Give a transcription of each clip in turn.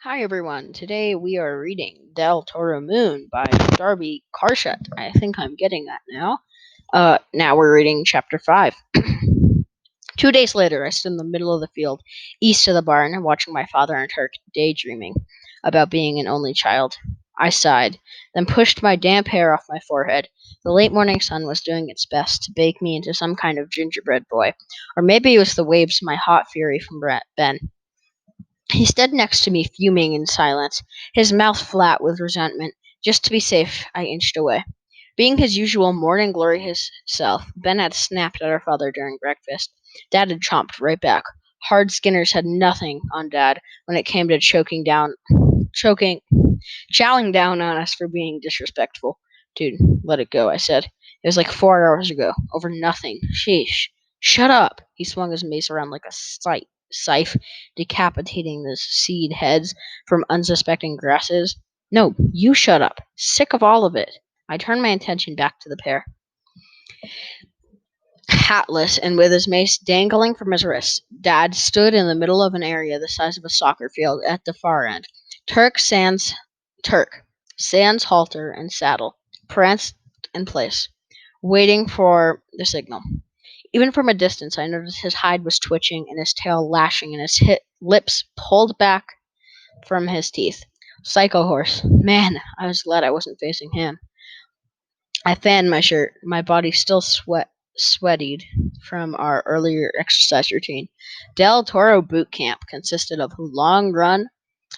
Hi everyone. Today we are reading Del Toro Moon by Darby Carshut. I think I'm getting that now. Now we're reading chapter 5. 2 days later, I stood in the middle of the field, east of the barn, watching my father and Turk daydreaming about being an only child. I sighed, then pushed my damp hair off my forehead. The late morning sun was doing its best to bake me into some kind of gingerbread boy. Or maybe it was the waves of my hot fury from Ben. He stood next to me, fuming in silence, his mouth flat with resentment. Just to be safe, I inched away. Being his usual morning glorious self, Ben had snapped at our father during breakfast. Dad had chomped right back. Hard Skinners had nothing on Dad when it came to choking, chowing down on us for being disrespectful. Dude, let it go, I said. It was like 4 hours ago. Over nothing. Sheesh. Shut up! He swung his mace around like a scythe, decapitating the seed heads from unsuspecting grasses. No, you shut up. Sick of all of it. I turned my attention back to the pair. Hatless and with his mace dangling from his wrist, Dad stood in the middle of an area the size of a soccer field at the far end. Turk, sans halter and saddle, pranced in place, waiting for the signal. Even from a distance, I noticed his hide was twitching and his tail lashing and his lips pulled back from his teeth. Psycho horse. Man, I was glad I wasn't facing him. I fanned my shirt, my body still sweated from our earlier exercise routine. Del Toro boot camp consisted of a long run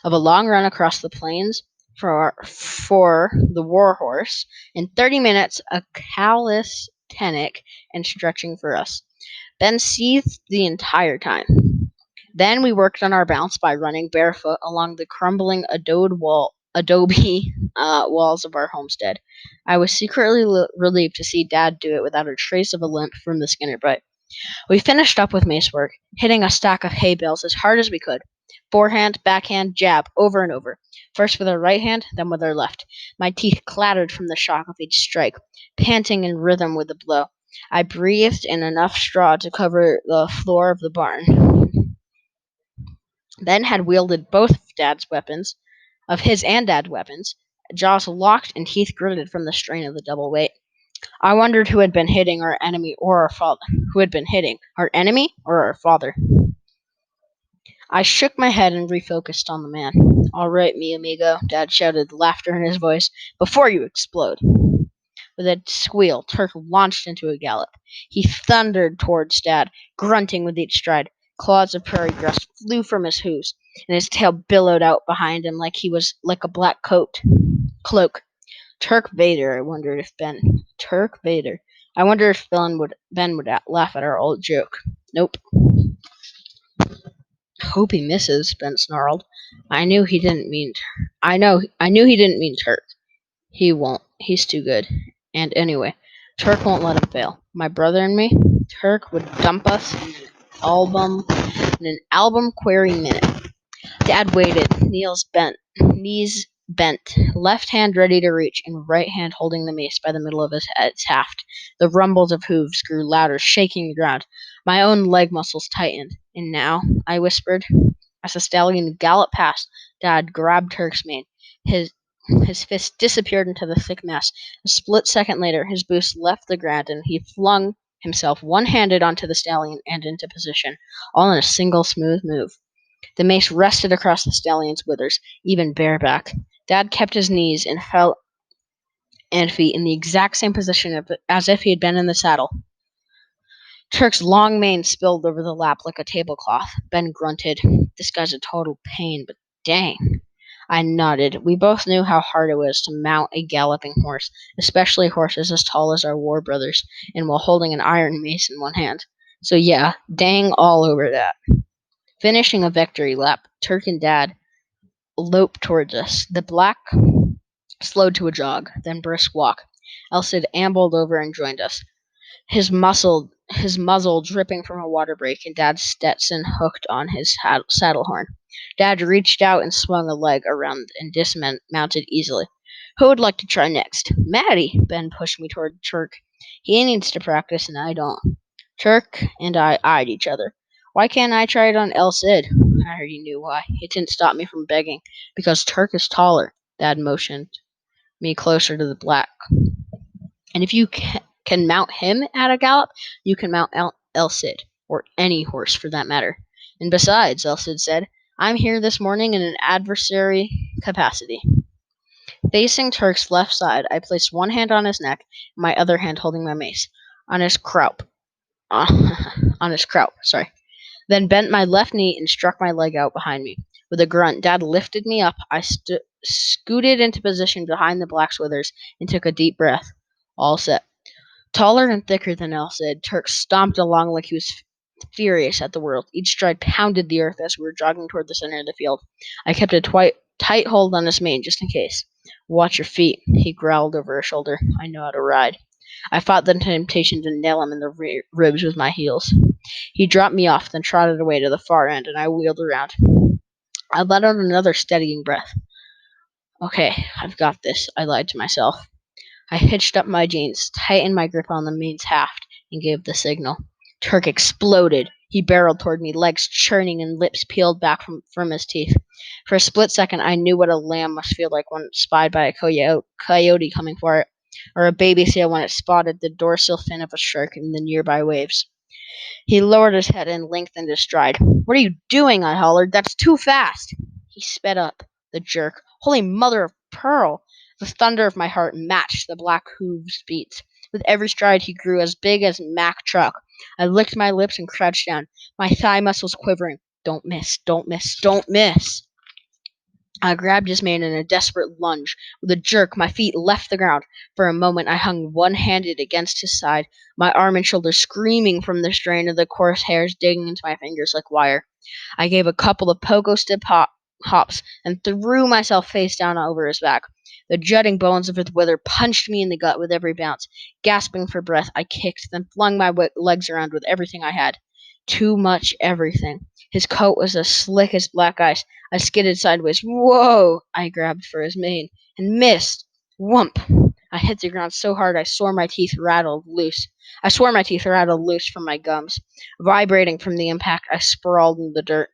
across the plains for the war horse, in 30 minutes a calisthenic and stretching for us. Ben seethed the entire time. Then we worked on our balance by running barefoot along the crumbling adobe walls of our homestead. I was secretly relieved to see Dad do it without a trace of a limp from the Skinner bite. We finished up with mace work, hitting a stack of hay bales as hard as we could. Forehand, backhand, jab, over and over. First with our right hand, then with our left. My teeth clattered from the shock of each strike, panting in rhythm with the blow. I breathed in enough straw to cover the floor of the barn. Ben had wielded both of his and Dad's weapons, jaws locked and teeth gritted from the strain of the double weight. I wondered who had been hitting our enemy or our father. Who had been hitting our enemy or our father? I shook my head and refocused on the man. All right, mi amigo, Dad shouted, laughter in his voice, before you explode. With a squeal, Turk launched into a gallop. He thundered towards Dad, grunting with each stride. Claws of prairie grass flew from his hooves, and his tail billowed out behind him like a black cloak. Turk Vader. Turk Vader. I wonder if Ben would laugh at our old joke. Nope. Hope he misses, Ben snarled. I knew he didn't mean. I knew he didn't mean Turk. He won't. He's too good. And anyway, Turk won't let him fail. My brother and me, Turk would dump us in an album query minute. Dad waited, knees bent, left hand ready to reach, and right hand holding the mace by the middle of its haft. The rumbles of hooves grew louder, shaking the ground. My own leg muscles tightened. And now, I whispered, as the stallion galloped past, Dad grabbed Turk's mane. His his fist disappeared into the thick mass. A split second later, his boots left the ground, and he flung himself one-handed onto the stallion and into position, all in a single smooth move. The mace rested across the stallion's withers, even bareback. Dad kept his knees and feet in the exact same position as if he had been in the saddle. Turk's long mane spilled over the lap like a tablecloth. Ben grunted. This guy's a total pain, but dang. I nodded. We both knew how hard it was to mount a galloping horse, especially horses as tall as our war brothers, and while holding an iron mace in one hand. So yeah, dang all over that. Finishing a victory lap, Turk and Dad loped towards us. The black slowed to a jog, then brisk walk. Elsid ambled over and joined us, his muzzle dripping from a water break, and Dad's Stetson hooked on his saddle horn. Dad reached out and swung a leg around and dismounted easily. Who would like to try next? Maddie! Ben pushed me toward Turk. He needs to practice, and I don't. Turk and I eyed each other. Why can't I try it on El Cid? I already knew why. It didn't stop me from begging. Because Turk is taller. Dad motioned me closer to the black. And if you can mount him at a gallop, you can mount El Cid, or any horse for that matter. And besides, El Cid said, I'm here this morning in an adversary capacity. Facing Turk's left side, I placed one hand on his neck, my other hand holding my mace. On his croup. On his croup, sorry. Then bent my left knee and struck my leg out behind me. With a grunt, Dad lifted me up. I scooted into position behind the black's withers and took a deep breath. All set. Taller and thicker than El Cid, Turk stomped along like he was furious at the world. Each stride pounded the earth as we were jogging toward the center of the field. I kept a tight hold on his mane just in case. Watch your feet, he growled over her shoulder. I know how to ride. I fought the temptation to nail him in the ribs with my heels. He dropped me off, then trotted away to the far end, and I wheeled around. I let out another steadying breath. Okay, I've got this, I lied to myself. I hitched up my jeans, tightened my grip on the mane's haft, and gave the signal. Turk exploded. He barreled toward me, legs churning and lips peeled back from his teeth. For a split second, I knew what a lamb must feel like when spied by a coyote coming for it, or a baby seal when it spotted the dorsal fin of a shark in the nearby waves. He lowered his head and lengthened his stride. What are you doing? I hollered. That's too fast. He sped up, the jerk. Holy mother of pearl! The thunder of my heart matched the black hooves' beats. With every stride he grew as big as Mack truck. I licked my lips and crouched down, my thigh muscles quivering. Don't miss, don't miss, don't miss. I grabbed his mane in a desperate lunge. With a jerk, my feet left the ground. For a moment, I hung one-handed against his side, my arm and shoulder screaming from the strain of the coarse hairs digging into my fingers like wire. I gave a couple of pogo stick hops and threw myself face down over his back. The jutting bones of his wither punched me in the gut with every bounce. Gasping for breath, I kicked, then flung my legs around with everything I had. Too much everything. His coat was as slick as black ice. I skidded sideways. Whoa! I grabbed for his mane and missed. Whump! I hit the ground so hard I swore my teeth rattled loose. From my gums. Vibrating from the impact, I sprawled in the dirt,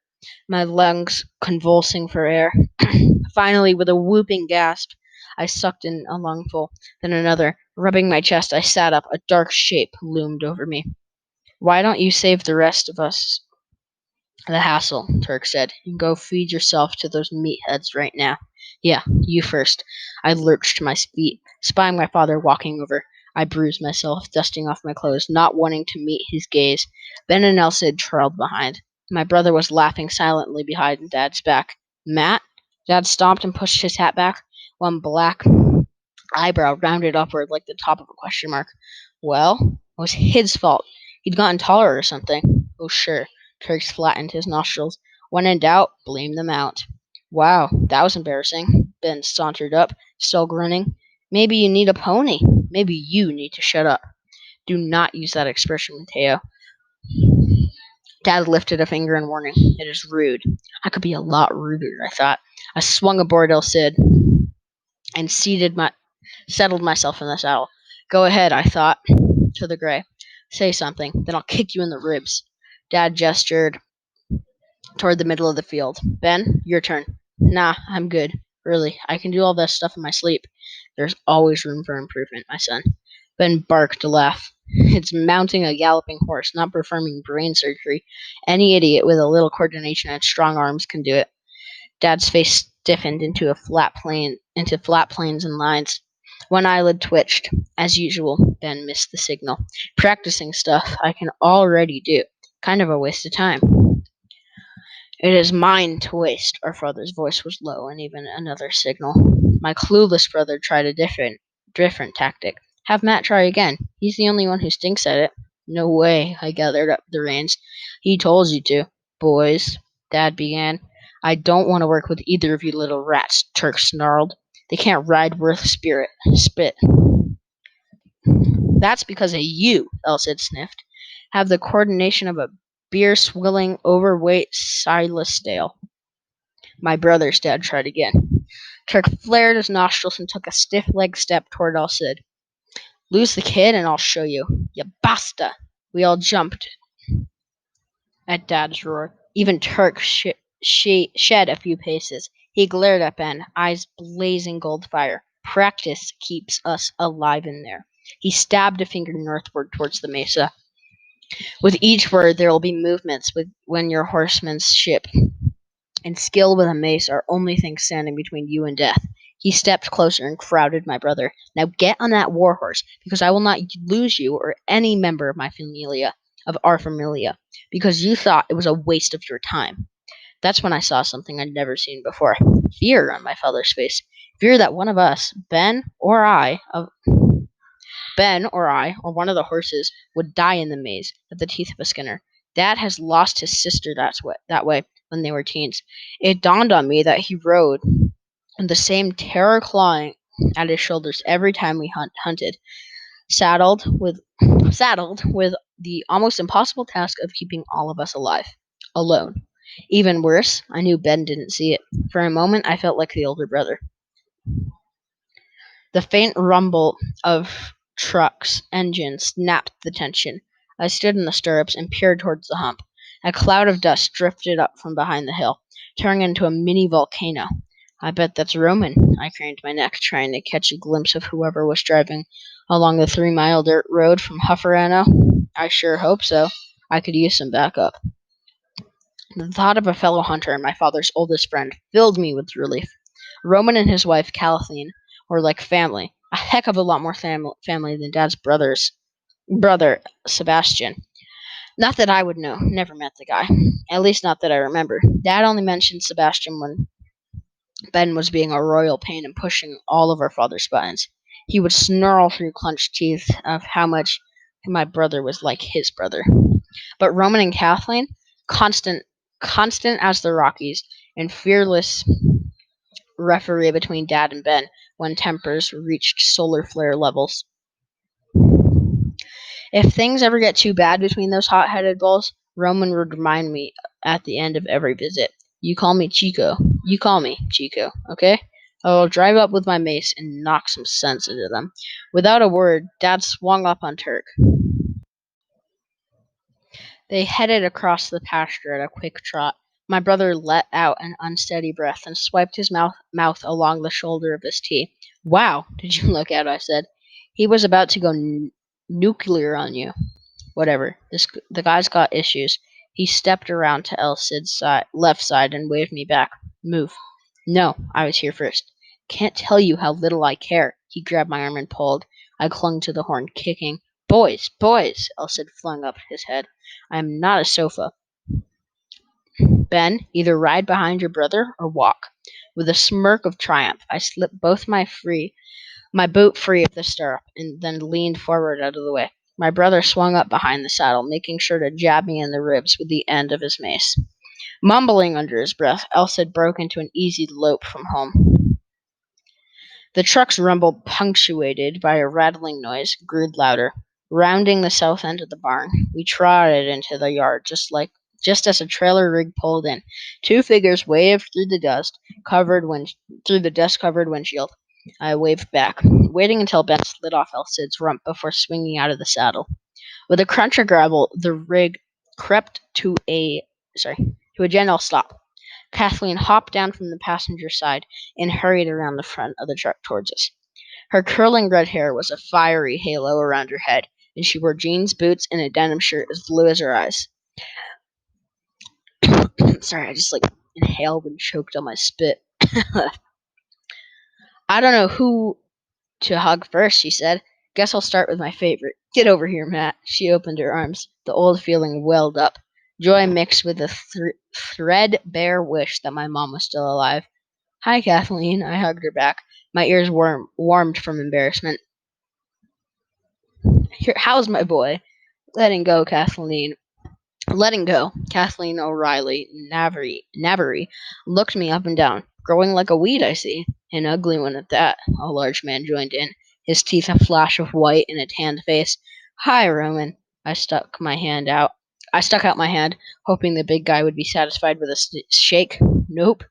my lungs convulsing for air. Finally, with a whooping gasp, I sucked in a lungful, then another. Rubbing my chest, I sat up. A dark shape loomed over me. Why don't you save the rest of us the hassle, Turk said, and go feed yourself to those meatheads right now. Yeah, you first. I lurched to my feet, spying my father walking over. I bruised myself, dusting off my clothes, not wanting to meet his gaze. Ben and Elsid trailed behind. My brother was laughing silently behind Dad's back. Matt? Dad stomped and pushed his hat back, one black eyebrow rounded upward like the top of a question mark. Well, it was his fault. He'd gotten taller or something. Oh, sure. Turks flattened his nostrils. When in doubt, blame the mount. Wow, that was embarrassing. Ben sauntered up, still grinning. Maybe you need a pony. Maybe you need to shut up. Do not use that expression, Mateo. Dad lifted a finger in warning. It is rude. I could be a lot ruder, I thought. I swung aboard El Cid and settled myself in the saddle. Go ahead, I thought, to the gray. Say something, then I'll kick you in the ribs. Dad gestured toward the middle of the field. Ben, your turn. Nah, I'm good. Really, I can do all that stuff in my sleep. There's always room for improvement, my son. Ben barked a laugh. It's mounting a galloping horse, not performing brain surgery. Any idiot with a little coordination and strong arms can do it. Dad's face stiffened into flat planes and lines. One eyelid twitched. As usual, Ben missed the signal. Practicing stuff I can already do. Kind of a waste of time. It is mine to waste. Our father's voice was low, and even another signal. My clueless brother tried a different tactic. Have Matt try again. He's the only one who stinks at it. No way, I gathered up the reins. He told you to. Boys, Dad began. I don't want to work with either of you little rats, Turk snarled. They can't ride worth spit. That's because of you, Elsid sniffed. Have the coordination of a beer-swilling, overweight Silas Dale. My brother's dad tried again. Turk flared his nostrils and took a stiff-legged step toward Elsid. Lose the kid and I'll show you. Ya basta! We all jumped at Dad's roar. Even Turk shed a few paces. He glared at Ben, eyes blazing gold fire. Practice keeps us alive in there. He stabbed a finger northward towards the mesa. With each word, there will be movements with when your horseman's ship and skill with a mace are only things standing between you and death. He stepped closer and crowded my brother. Now get on that war horse, because I will not lose you or any member of our familia, because you thought it was a waste of your time. That's when I saw something I'd never seen before. Fear on my father's face. Fear that one of us, Ben or one of the horses, would die in the maze at the teeth of a skinner. Dad has lost his sister that way when they were teens. It dawned on me that he rode with the same terror clawing at his shoulders every time we hunted, saddled with saddled with the almost impossible task of keeping all of us alive, alone. Even worse, I knew Ben didn't see it. For a moment, I felt like the older brother. The faint rumble of trucks' engines snapped the tension. I stood in the stirrups and peered towards the hump. A cloud of dust drifted up from behind the hill, turning into a mini volcano. I bet that's Roman. I craned my neck, trying to catch a glimpse of whoever was driving along the 3 mile dirt road from Hufferano. I sure hope so. I could use some backup. The thought of a fellow hunter and my father's oldest friend filled me with relief. Roman and his wife, Kathleen, were like family. A heck of a lot more family than Dad's brother, Sebastian. Not that I would know. Never met the guy. At least not that I remember. Dad only mentioned Sebastian when Ben was being a royal pain and pushing all of our father's buttons. He would snarl through clenched teeth of how much my brother was like his brother. But Roman and Kathleen, constant, constant as the Rockies, and fearless referee between Dad and Ben when tempers reached solar flare levels. If things ever get too bad between those hot-headed bulls, Roman would remind me at the end of every visit. You call me Chico. You call me Chico, okay? I'll drive up with my mace and knock some sense into them. Without a word, Dad swung up on Turk. They headed across the pasture at a quick trot. My brother let out an unsteady breath and swiped his mouth along the shoulder of his tee. Wow, did you look out? I said. He was about to go nuclear on you. Whatever. The guy's got issues. He stepped around to El Cid's left side and waved me back. Move. No, I was here first. Can't tell you how little I care. He grabbed my arm and pulled. I clung to the horn, kicking. Boys, boys, El Cid flung up his head. I am not a sofa. Ben, either ride behind your brother or walk. With a smirk of triumph, I slipped my boot free of the stirrup, and then leaned forward out of the way. My brother swung up behind the saddle, making sure to jab me in the ribs with the end of his mace. Mumbling under his breath, El Cid broke into an easy lope from home. The truck's rumble, punctuated by a rattling noise, grew louder. Rounding the south end of the barn, we trotted into the yard just as a trailer rig pulled in. Two figures waved through the dust-covered windshield. I waved back, waiting until Ben slid off El Cid's rump before swinging out of the saddle. With a crunch of gravel, the rig crept to a general stop. Kathleen hopped down from the passenger side and hurried around the front of the truck towards us. Her curling red hair was a fiery halo around her head, and she wore jeans, boots, and a denim shirt as blue as her eyes. Sorry, I just inhaled and choked on my spit. I don't know who to hug first, she said. Guess I'll start with my favorite. Get over here, Matt. She opened her arms. The old feeling welled up. Joy mixed with a threadbare wish that my mom was still alive. Hi, Kathleen. I hugged her back. My ears warmed from embarrassment. How's my boy? Letting go, Kathleen. Letting go, Kathleen O'Reilly Navarre looked me up and down. Growing like a weed, I see. An ugly one at that, a large man joined in, his teeth a flash of white in a tanned face. Hi, Roman. I stuck out my hand, hoping the big guy would be satisfied with a shake. Nope.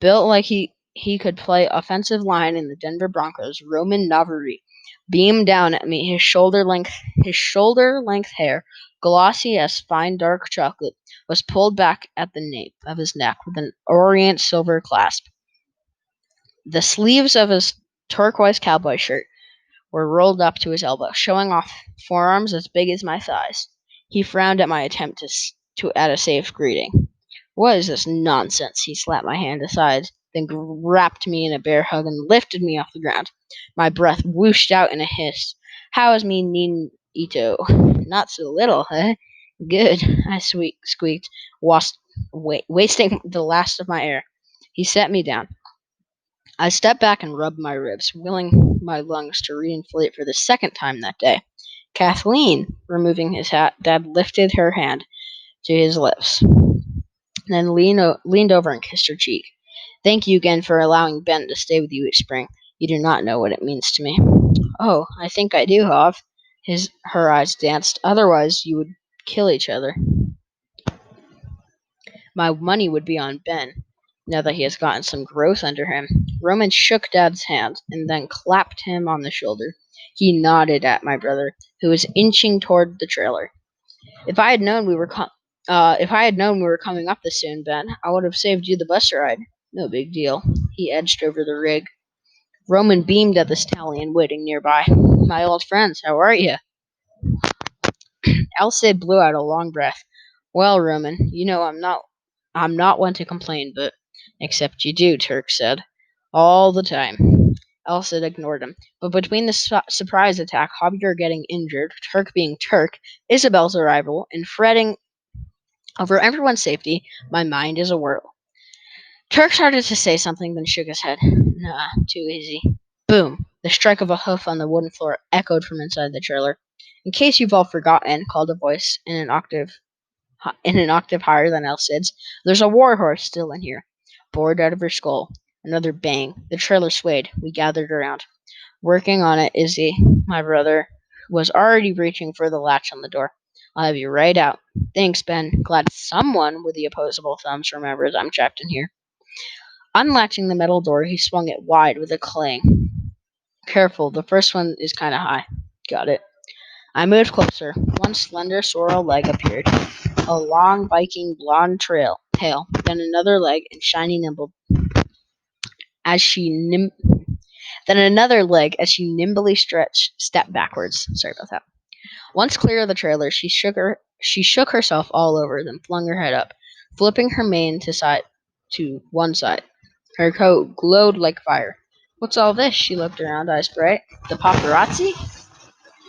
Built like he could play offensive line in the Denver Broncos, Roman Navarre beamed down at me, his shoulder length hair glossy as fine dark chocolate, was pulled back at the nape of his neck with an orient silver clasp. The sleeves of his turquoise cowboy shirt were rolled up to his elbow, showing off forearms as big as my thighs. He frowned at my attempt at a safe greeting. What is this nonsense? He slapped my hand aside, then wrapped me in a bear hug and lifted me off the ground. My breath whooshed out in a hiss. How is me nin Ito? Not so little, huh? Good, I squeaked, wasting the last of my air. He set me down. I stepped back and rubbed my ribs, willing my lungs to reinflate for the second time that day. Kathleen, removing his hat, Dad lifted her hand to his lips, then leaned over and kissed her cheek. Thank you again for allowing Ben to stay with you each spring. You do not know what it means to me. Oh, I think I do, Hav. Her eyes danced. Otherwise, you would kill each other. My money would be on Ben, now that he has gotten some growth under him. Roman shook Dad's hand and then clapped him on the shoulder. He nodded at my brother, who was inching toward the trailer. If I had known we were coming up this soon, Ben, I would have saved you the bus ride. No big deal. He edged over the rig. Roman beamed at the stallion waiting nearby. My old friends, how are you? Alcide blew out a long breath. Well, Roman, you know I'm not one to complain, but except you do, Turk said. All the time. Alcide ignored him. But between the surprise attack, Javier getting injured, Turk being Turk, Isabel's arrival, and fretting over everyone's safety, my mind is a whirl. Turk started to say something, then shook his head. Nah, too easy. Boom! The strike of a hoof on the wooden floor echoed from inside the trailer. In case you've all forgotten, called a voice in an octave higher than Alcide's. There's a warhorse still in here, bored out of her skull. Another bang. The trailer swayed. We gathered around. Working on it, Izzy, my brother, was already reaching for the latch on the door. I'll have you right out. Thanks, Ben. Glad someone with the opposable thumbs remembers I'm trapped in here. Unlatching the metal door, he swung it wide with a clang. Careful, the first one is kind of high. Got it. I moved closer. One slender sorrel leg appeared. A long, Viking blonde tail, then another leg and shiny nimble as she nim- then another leg as she nimbly stepped backwards. Sorry about that. Once clear of the trailer, she shook herself all over, then flung her head up, flipping her mane to one side. Her coat glowed like fire. What's all this? She looked around, eyes bright. The paparazzi?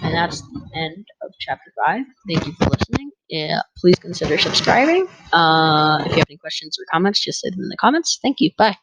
And that's the end of chapter 5. Thank you for listening. Yeah, please consider subscribing. If you have any questions or comments, just say them in the comments. Thank you. Bye.